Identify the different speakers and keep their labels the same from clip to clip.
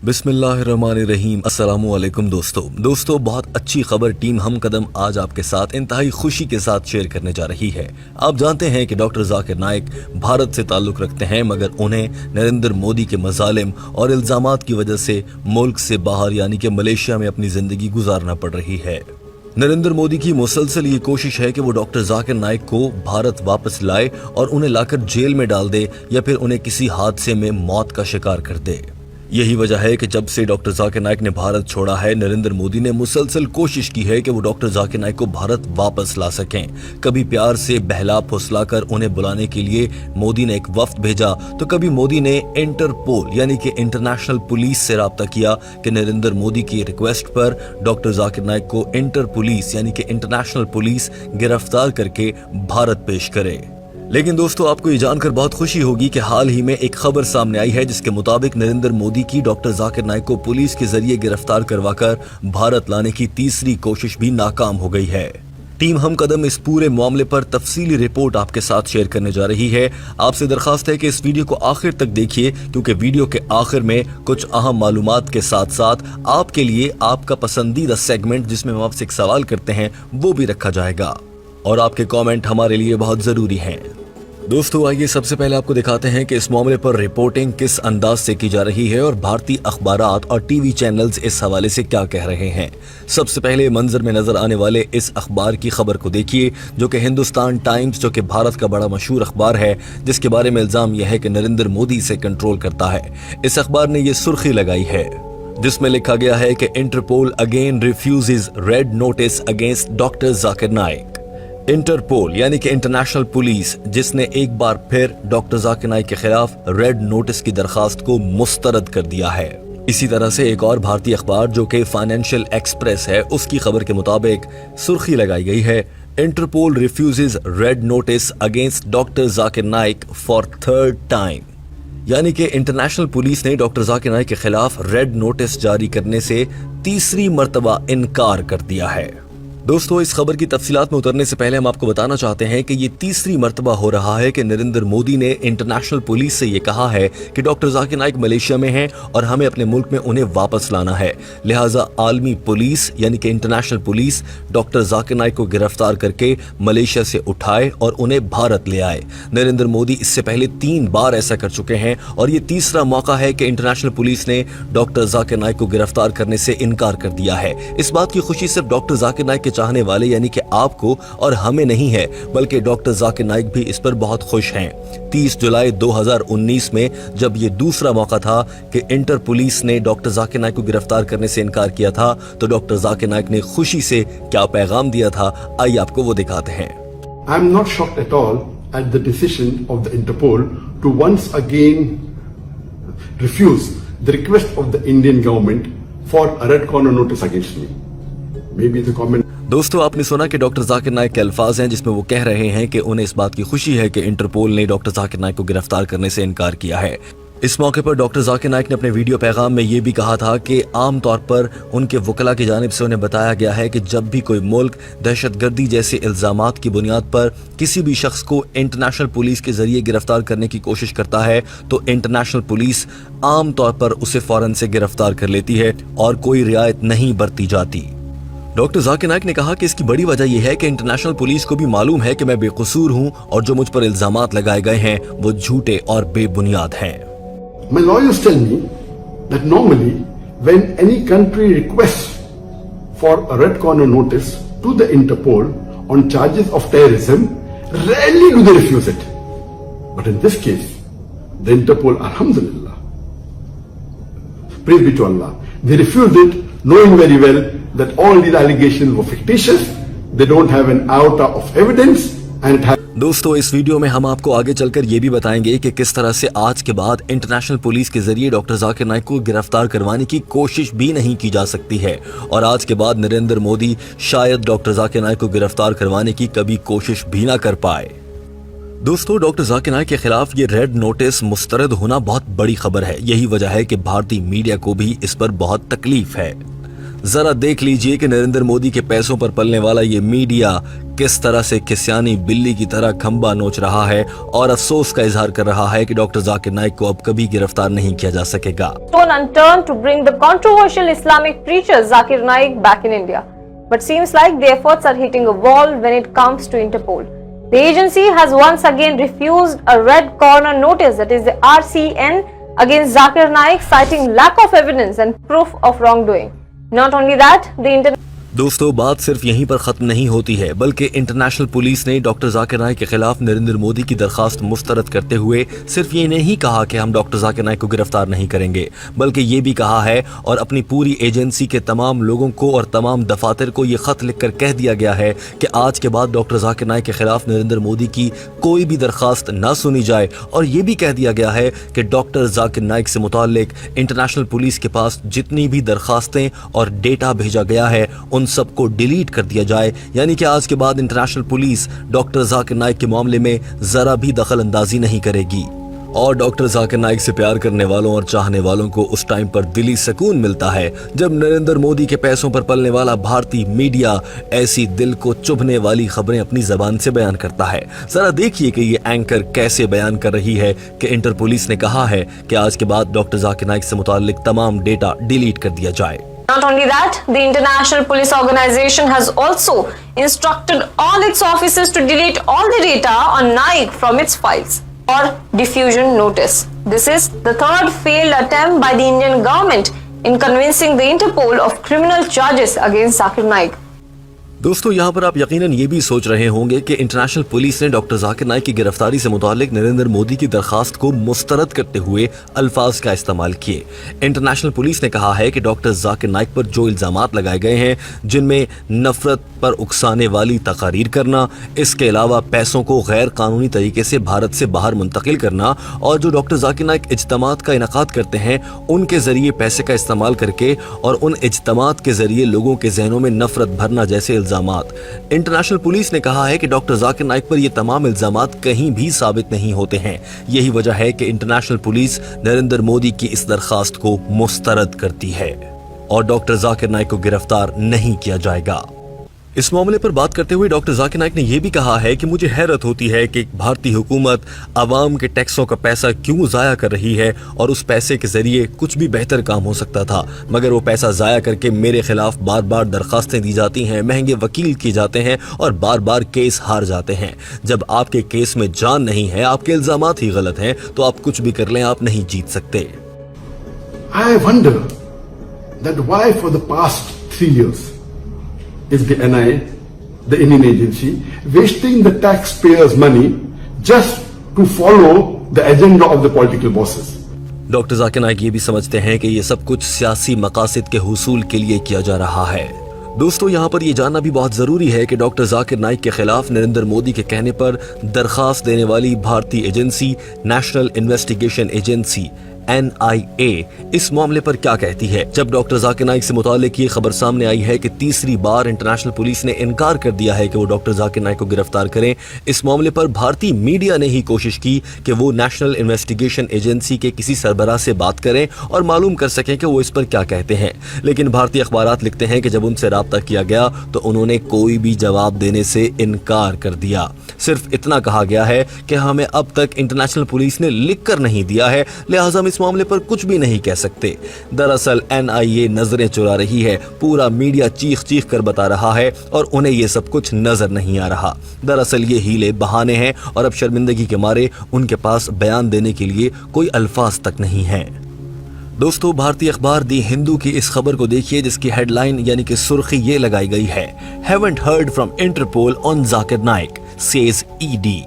Speaker 1: बिस्मिल्लाहिर्रहमानिर्रहीम। अस्सलामु अलैकुम दोस्तों बहुत अच्छी खबर टीम हम कदम आज आपके साथ इंतहाई खुशी के साथ शेयर करने जा रही है। आप जानते हैं कि डॉक्टर जाकिर नाइक भारत से ताल्लुक रखते हैं, मगर उन्हें नरेंद्र मोदी के मजालिम और इल्जामात की वजह से मुल्क से बाहर यानी कि मलेशिया में अपनी जिंदगी गुजारना पड़ रही है। नरेंद्र मोदी की मुसलसल ये कोशिश है कि वो डॉक्टर जाकिर नाइक को भारत वापस लाए और उन्हें लाकर जेल में डाल दे या फिर उन्हें किसी हादसे में मौत का शिकार कर दे। यही वजह है कि जब से डॉक्टर जाकिर नाइक ने भारत छोड़ा है, नरेंद्र मोदी ने मुसलसल कोशिश की है कि वो डॉक्टर जाकिर नाइक को भारत वापस ला सकें। कभी प्यार से बहला फुसलाकर उन्हें बुलाने के लिए मोदी ने एक वफ्द भेजा, तो कभी मोदी ने इंटरपोल यानी कि इंटरनेशनल पुलिस से राब्ता किया कि नरेंद्र मोदी की रिक्वेस्ट पर डॉक्टर जाकिर नाइक को इंटर पुलिस यानी कि इंटरनेशनल पुलिस गिरफ्तार करके भारत पेश करे। लेकिन दोस्तों, आपको ये जानकर बहुत खुशी होगी कि हाल ही में एक खबर सामने आई है जिसके मुताबिक नरेंद्र मोदी की डॉक्टर जाकिर नाइक को पुलिस के जरिए गिरफ्तार करवाकर भारत लाने की तीसरी कोशिश भी नाकाम हो गई है। टीम हम कदम इस पूरे मामले पर तफसीली रिपोर्ट आपके साथ शेयर करने जा रही है। आपसे दरखास्त है कि इस वीडियो को आखिर तक देखिए, क्योंकि वीडियो के आखिर में कुछ अहम मालूमात के साथ साथ आपके लिए आपका पसंदीदा सेगमेंट जिसमें हम आपसे एक सवाल करते हैं वो भी रखा जाएगा, और आपके कमेंट हमारे लिए बहुत जरूरी हैं। दोस्तों, आइए सबसे पहले आपको दिखाते हैं कि इस मामले पर रिपोर्टिंग किस अंदाज से की जा रही है और भारतीय अखबारात और टीवी चैनल्स इस हवाले से क्या कह रहे हैं। सबसे पहले मंजर में नजर आने वाले इस अखबार की खबर को देखिए, जो कि हिंदुस्तान टाइम्स, जो कि भारत का बड़ा मशहूर अखबार है, जिसके बारे में इल्जाम यह है कि नरेंद्र मोदी इसे कंट्रोल करता है। इस अखबार ने यह सुर्खी लगाई है जिसमें लिखा गया है कि Interpol again refuses red notice against doctor Zakir Naik. Interpol यानी कि इंटरनेशनल पुलिस, जिसने एक बार फिर डॉक्टर जाकिर नाइक के खिलाफ रेड नोटिस की दरखास्त को मुस्तरद कर दिया है। इसी तरह से एक और भारतीय अखबार जो कि फाइनेंशियल एक्सप्रेस है, उसकी खबर के मुताबिक सुर्खी लगाई गई है, Interpol refuses red notice against doctor Zakir Naik for third time. यानी कि इंटरनेशनल पुलिस ने डॉक्टर जाकिर नाइक के खिलाफ रेड नोटिस जारी करने से तीसरी मर्तबा इनकार कर दिया है। दोस्तों, इस खबर की तफसीलात में उतरने से पहले हम आपको बताना चाहते हैं कि ये तीसरी मर्तबा हो रहा है कि नरेंद्र मोदी ने इंटरनेशनल पुलिस से ये कहा है कि डॉक्टर जाकिर नाइक मलेशिया में हैं और हमें अपने मुल्क में उन्हें वापस लाना है। लिहाजा आलमी पुलिस यानी कि international police doctor Zakir Naik को गिरफ्तार करके मलेशिया से उठाए और उन्हें भारत ले आए। नरेंद्र मोदी इससे पहले 3 बार ऐसा कर चुके हैं और ये तीसरा मौका है कि इंटरनेशनल पुलिस ने डॉक्टर जाकिर नाइक को गिरफ्तार करने से इनकार कर दिया है। इस बात की खुशी सिर्फ डॉक्टर जाकिर नाइक चाहने वाले यानी कि आपको और हमें नहीं है, बल्कि डॉक्टर जाकिर नाइक भी इस पर बहुत खुश हैं। 30 जुलाई 2019 में जब ये दूसरा मौका था कि इंटर पुलिस ने डॉक्टर जाकिर नाइक को गिरफ्तार करने से इनकार किया था, तो डॉक्टर जाकिर नाइक ने खुशी से क्या पैगाम दिया था, आइए आपको वो दिखाते हैं।
Speaker 2: I am not shocked at all at the decision of the Interpol to once again refuse the request of the Indian government for a red corner notice against me. Maybe the comment.
Speaker 1: दोस्तों, आपने सुना कि doctor Zakir Naik के अल्फाज हैं जिसमें वो कह रहे हैं कि उन्हें इस बात की खुशी है कि इंटरपोल ने डॉक्टर जाकिर नाइक को गिरफ्तार करने से इनकार किया है। इस मौके पर डॉक्टर जाकिर नाइक ने अपने वीडियो पैगाम में ये भी कहा था कि आमतौर पर उनके वकला की जानिब से उन्हें बताया गया है कि जब भी कोई मुल्क दहशतगर्दी जैसे इल्जामात की बुनियाद पर किसी भी शख्स को इंटरनेशनल पुलिस के जरिए गिरफ्तार करने की कोशिश करता है, तो इंटरनेशनल पुलिस आमतौर पर उसे फौरन से गिरफ्तार कर लेती है और कोई रियायत नहीं बरती जाती। डॉक्टर जाकिर नाइक ने कहा कि इसकी बड़ी वजह यह है कि इंटरनेशनल पुलिस को भी मालूम है कि मैं बेकसूर हूं और जो मुझ पर इल्जामात लगाए गए हैं वो झूठे और बेबुनियाद हैं।
Speaker 2: My lawyers tell me that normally when any country requests for a red corner notice to the Interpol on charges of terrorism, rarely do they refuse it. But in this case, the Interpol, alhamdulillah, praise be to Allah, they refused it, knowing very well that all these allegations were fictitious, they don't have an iota of evidence, and it has.
Speaker 1: दोस्तों, इस video में हम आपको आगे चलकर ये भी बताएंगे कि किस तरह से आज के बाद इंटरनेशनल पुलिस के जरिए डॉक्टर जाकिर नाइक को गिरफ्तार करवाने की कोशिश भी नहीं की जा सकती है, और आज के बाद नरेंद्र मोदी शायद डॉक्टर जाकिर नाइक को गिरफ्तार करवाने की कभी कोशिश भी ना कर पाए। दोस्तों, डॉक्टर जाकिर नाइक के खिलाफ ये रेड नोटिस मुस्तरद होना बहुत बड़ी खबर है। यही वजह है कि भारतीय मीडिया को भी इस पर बहुत तकलीफ है। जरा देख लीजिए कि नरेंद्र मोदी के पैसों पर पलने वाला ये मीडिया किस तरह से किस्यानी बिल्ली की तरह खंबा नोच रहा है और अफसोस का इजहार कर रहा है कि डॉक्टर जाकिर नाइक को अब कभी गिरफ्तार नहीं किया जा सकेगा।
Speaker 3: Stone unturned to bring the controversial Islamic preacher Zakir Naik back in India, but seems like the efforts are hitting a wall when it comes to Interpol. The agency has once again refused a red corner notice, that is the RCN, against Zakir Naik, citing lack of evidence and proof of wrongdoing. Not only that, the
Speaker 1: दोस्तों बात सिर्फ यहीं पर खत्म नहीं होती है, बल्कि इंटरनेशनल पुलिस ने डॉक्टर जाकिर नाइक के खिलाफ नरेंद्र मोदी की दरखास्त मुस्तरद करते हुए सिर्फ ये नहीं कहा कि हम डॉक्टर जाकिर नाइक को गिरफ्तार नहीं करेंगे, बल्कि ये भी कहा है और अपनी पूरी एजेंसी के तमाम लोगों को और तमाम दफातर को ये खत लिखकर कह दिया गया है कि आज के बाद डॉक्टर जाकिर नाइक के खिलाफ नरेंद्र मोदी की कोई भी दरखास्त ना सुनी जाए। और ये भी कह दिया गया है कि डॉक्टर जाकिर नाइक से मुताल्लिक इंटरनेशनल पुलिस के पास जितनी भी दरखास्तें और डेटा भेजा गया है उन सबको डिलीट कर दिया जाए, यानी कि आज के बाद international police doctor Zakir Naik के मामले में जरा भी दखल अंदाजी नहीं करेगी। और डॉक्टर जाकिर नाइक से प्यार करने वालों और चाहने वालों को उस टाइम पर दिली सुकून मिलता है जब नरेंद्र मोदी के पैसों पर पलने वाला भारतीय मीडिया ऐसी दिल को चुभने वाली खबरें अपनी जबान से बयान करता है। जरा देखिए कि ये एंकर कैसे बयान कर रही है कि इंटर पुलिस ने कहा है कि आज के बाद डॉक्टर जाकिर नाइक से मुताल्लिक तमाम डेटा डिलीट कर दिया जाए।
Speaker 3: Not only that, the International Police Organization has also instructed all its officers to delete all the data on Naik from its files or diffusion notice. This is the third failed attempt by the Indian government in convincing the Interpol of criminal charges against Zakir Naik.
Speaker 1: दोस्तों यहाँ पर आप यकीनन ये भी सोच रहे होंगे कि इंटरनेशनल पुलिस ने डॉक्टर जाकिर नाइक की गिरफ्तारी से मुताल्लिक नरेंद्र मोदी की दरखास्त को मुस्तरद करते हुए अल्फाज का इस्तेमाल किए। इंटरनेशनल पुलिस ने कहा है कि डॉक्टर जाकिर नाइक पर जो इल्जामात लगाए गए हैं जिनमें नफरत पर उकसाने वाली तकारीर करना, इसके अलावा पैसों को गैर कानूनी तरीके से भारत से बाहर मुंतकिल करना और जो डॉक्टर जाकिर नाइक इज्तिमात का इनकाद करते हैं उनके जरिए पैसे का इस्तेमाल करके और उन इज्तिमात के जरिए लोगों के जहनों में नफरत भरना जैसे इल्जामात। इंटरनेशनल पुलिस ने कहा है कि डॉक्टर जाकिर नाइक पर ये तमाम इल्जामात कहीं भी साबित नहीं होते हैं। यही वजह है कि इंटरनेशनल पुलिस नरेंद्र मोदी की इस दरखास्त को मुस्तरद करती है और डॉक्टर जाकिर नाइक को गिरफ्तार नहीं किया जाएगा। इस मामले पर बात करते हुए डॉक्टर जाकिर नाइक ने यह भी कहा है कि मुझे हैरत होती है कि भारतीय हुकूमत आवाम के टैक्सों का पैसा क्यों जाया कर रही है और उस पैसे के जरिए कुछ भी बेहतर काम हो सकता था, मगर वो पैसा जाया करके मेरे खिलाफ बार बार दरखास्तें दी जाती हैं, महंगे वकील किए जाते हैं और बार बार केस हार जाते हैं। जब आपके केस में जान नहीं है, आपके इल्जामात ही गलत हैं, तो आप कुछ भी कर लें, आप नहीं जीत सकते।
Speaker 2: I wonder that why for the past 3 years is the NIA, the Indian agency, wasting the taxpayers' money just to follow the agenda of the political bosses.
Speaker 1: Doctor Zakir Naik ये भी समझते हैं कि ये सब कुछ सियासी मकासद के हुसूल के लिए किया जा रहा है। दोस्तों यहाँ पर ये जानना भी बहुत जरूरी है कि डॉक्टर जाकिर नाइक के खिलाफ नरेंद्र मोदी के कहने पर दरखास्त देने वाली भारतीय agency national investigation agency NIA इस मामले पर क्या कहती है। जब डॉक्टर जाकिर नाइक से मुतालिक ये खबर सामने आई है कि तीसरी बार इंटरनेशनल पुलिस ने इनकार कर दिया है कि वो डॉक्टर जाकिर नाइक को गिरफ्तार करें, इस मामले पर भारतीय मीडिया ने ही कोशिश की कि वो नेशनल इन्वेस्टिगेशन एजेंसी के किसी सरबराह से बात करें और मालूम कर सकें कि वो इस पर क्या कहते हैं। लेकिन भारतीय अखबारात लिखते हैं कि जब उनसे राब्ता किया गया तो उन्होंने कोई भी जवाब देने से इनकार कर दिया। सिर्फ इतना कहा गया है कि हमें अब तक इंटरनेशनल पुलिस ने लिख कर नहीं दिया है, लिहाजा हम इस मामले पर कुछ भी नहीं कह सकते। दरअसल NIA नजरें चुरा रही है, पूरा मीडिया चीख चीख कर बता रहा है और उन्हें ये सब कुछ नजर नहीं आ रहा। दरअसल ये हीले बहाने हैं और अब शर्मिंदगी के मारे उनके पास बयान देने के लिए कोई अल्फाज तक नहीं है। दोस्तों भारतीय अखबार दी हिंदू की इस खबर को देखिए जिसकी हेडलाइन यानी कि सुर्खी ये लगाई गई है, haven't heard from Interpol on Zakir Naik says ED,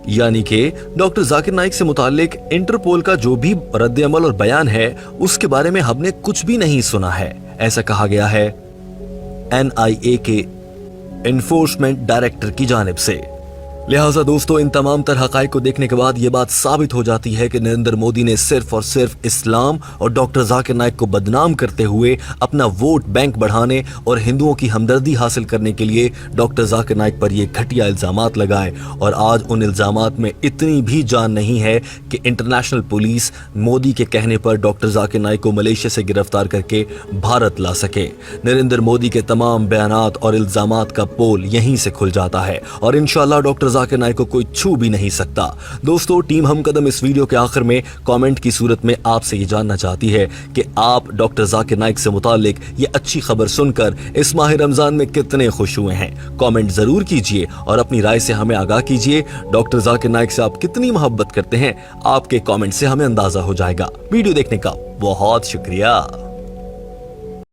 Speaker 1: यानी कि डॉक्टर जाकिर नाइक से मुतालिक इंटरपोल का जो भी रद्द-ए-अमल और बयान है उसके बारे में हमने कुछ भी नहीं सुना है, ऐसा कहा गया है NIA के एनफोर्समेंट डायरेक्टर की जानिब से। लिहाजा दोस्तों इन तमाम तर हकाइक को देखने के बाद ये बात साबित हो जाती है कि नरेंद्र मोदी ने सिर्फ और सिर्फ इस्लाम और डॉक्टर जाकिर नाइक को बदनाम करते हुए अपना वोट बैंक बढ़ाने और हिंदुओं की हमदर्दी हासिल करने के लिए डॉक्टर जाकिर नाइक पर ये घटिया इल्जामात लगाए। और आज उन इल्जामात में इतनी भी जान नहीं है कि इंटरनेशनल पुलिस मोदी के कहने पर डॉक्टर जाकिर नाइक को मलेशिया से गिरफ्तार करके भारत ला सके। नरेंद्र मोदी के तमाम बयानात और इल्जामात का पोल यहीं से खुल जाता है और इंशाल्लाह डॉक्टर जाकिर नाइक को कोई छू भी नहीं सकता। दोस्तों टीम हम कदम इस वीडियो के आखिर में कमेंट की सूरत में आपसे ये जानना चाहती है कि आप डॉक्टर जाकिर नाइक से मुतालिक ये अच्छी खबर सुनकर इस माह रमजान में कितने खुश हुए हैं। कमेंट जरूर कीजिए और अपनी राय से हमें आगाह कीजिए। डॉक्टर जाकिर नाइक से आप कितनी मोहब्बत करते हैं आपके कमेंट से हमें अंदाजा हो जाएगा। वीडियो देखने का बहुत शुक्रिया।